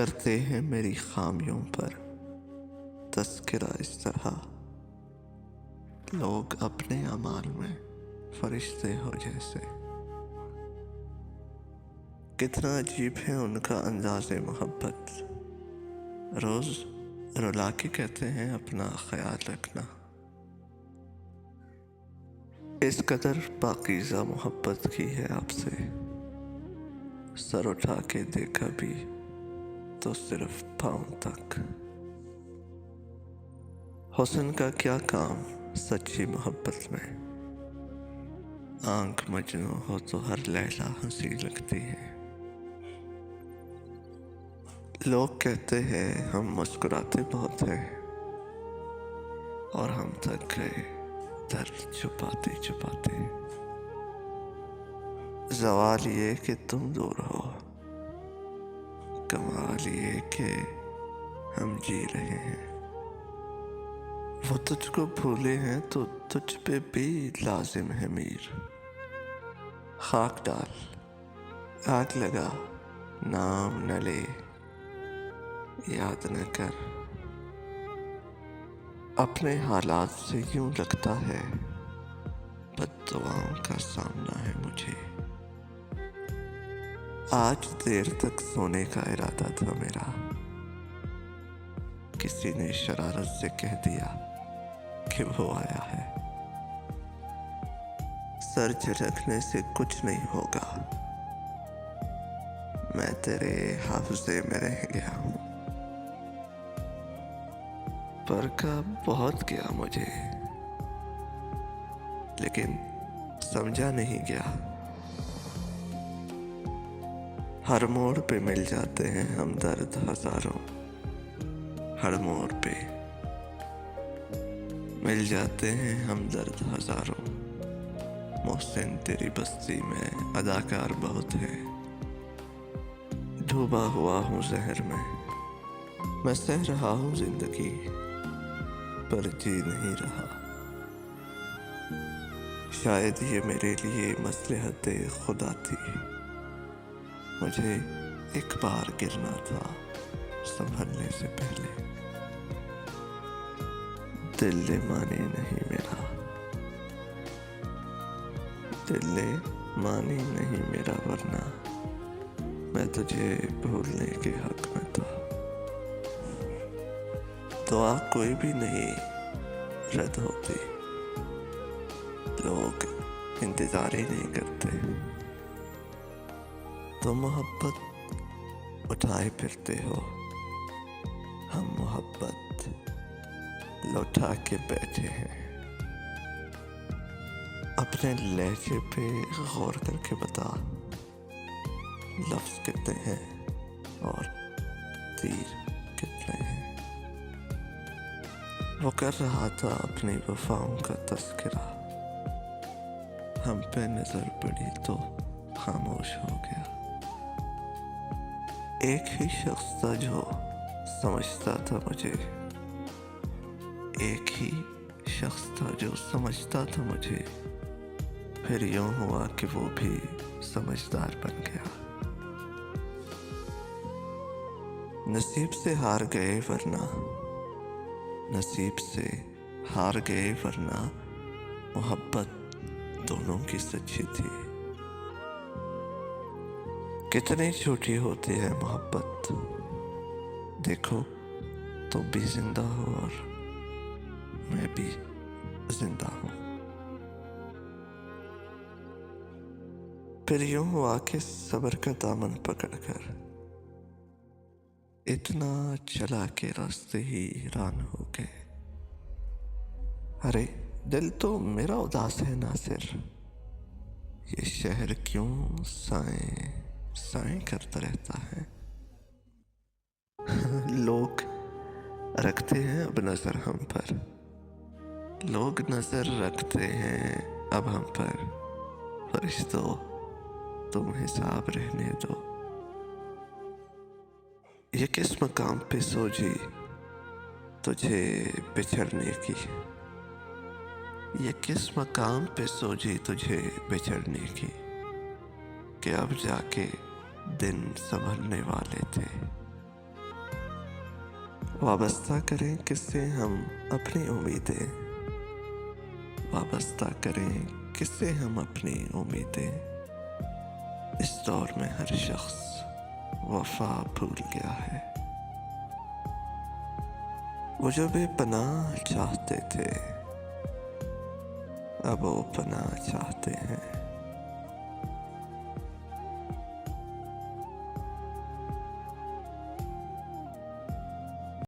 करते हैं मेरी खामियों पर तज़किरा इस तरह, लोग अपने अमाल में फरिश्ते हो जैसे। कितना अजीब है उनका अंदाज़े मोहब्बत, रोज़ रुला के कहते हैं अपना ख्याल रखना। इस कदर पाकीज़ा मोहब्बत की है आपसे, सर उठा के देखा भी तो सिर्फ पाँव तक। हुस्न का क्या काम सच्ची मोहब्बत में, आंख मजनू हो तो हर लैला हंसी लगती है। लोग कहते हैं हम मुस्कुराते बहुत हैं, और हम थक गए दर्द छुपाते छुपाते। ज़वाल ये कि तुम दूर हो, कमाल ये कि हम जी रहे हैं। वो तुझको भूले हैं तो तुझ पे भी लाजिम है मीर। खाक डाल, आग लगा, नाम न ले, याद न कर। अपने हालात से यूं लगता है बद्दुआओं का सामना है मुझे। आज देर तक सोने का इरादा था मेरा, किसी ने शरारत से कह दिया कि वो आया है। सर झटकने से कुछ नहीं होगा, मैं तेरे हाफिज़े में रह गया हूँ। पर का बहुत गया मुझे, लेकिन समझा नहीं गया। हर मोड़ पे मिल जाते हैं हमदर्द हजारों, हर मोड़ पे मिल जाते हैं हमदर्द हजारों। मोहसिन तेरी बस्ती में अदाकार बहुत है, डूबा हुआ हूँ जहर में, मैं सह रहा हूँ जिंदगी पर जी नहीं रहा। शायद ये मेरे लिए मसलहत खुदा थी, मुझे एक बार गिरना था संभलने से पहले। दिल ने माने नहीं मेरा, दिल ने माने नहीं मेरा, वरना मैं तुझे भूलने के हक में था। दुआ कोई भी नहीं रद्द होती, लोग इंतजार ही नहीं करते। तो मोहब्बत उठाए फिरते हो, हम मोहब्बत लौटा के बैठे हैं। अपने लहजे पे गौर करके बता, लफ्ज कितने हैं और तीर कितने हैं। वो कर रहा था अपनी वफाओं का तज़किरा, हम पे नजर पड़ी तो खामोश हो गया। एक ही शख्स था जो समझता था मुझे, एक ही शख्स था जो समझता था मुझे। फिर यूं हुआ कि वो भी समझदार बन गया। नसीब से हार गए वरना, नसीब से हार गए वरना मोहब्बत दोनों की सच्ची थी। कितनी छोटी होती है मोहब्बत, देखो तुम भी जिंदा हो और मैं भी जिंदा हूँ। फिर यूं हुआ कि सब्र का दामन पकड़कर इतना चला के रास्ते ही हैरान हो गए। अरे दिल तो मेरा उदास है नासिर, ये शहर क्यों साएं साएं करता रहता है। लोग रखते हैं अब नजर हम पर, लोग नजर रखते हैं अब हम पर। फरिश्तों तुम हिसाब रहने दो, ये किस मकाम पे सोची तुझे बिछड़ने की, ये किस मकाम पे सोची तुझे बिछड़ने की, कि अब जाके दिन संभलने वाले थे। वाबस्ता करें किससे हम अपनी उम्मीदें, वाबस्ता करें किससे हम अपनी उम्मीदें। इस दौर में हर शख्स वफा भूल गया है। वो जो बेपनाह चाहते थे अब वो पनाह चाहते हैं।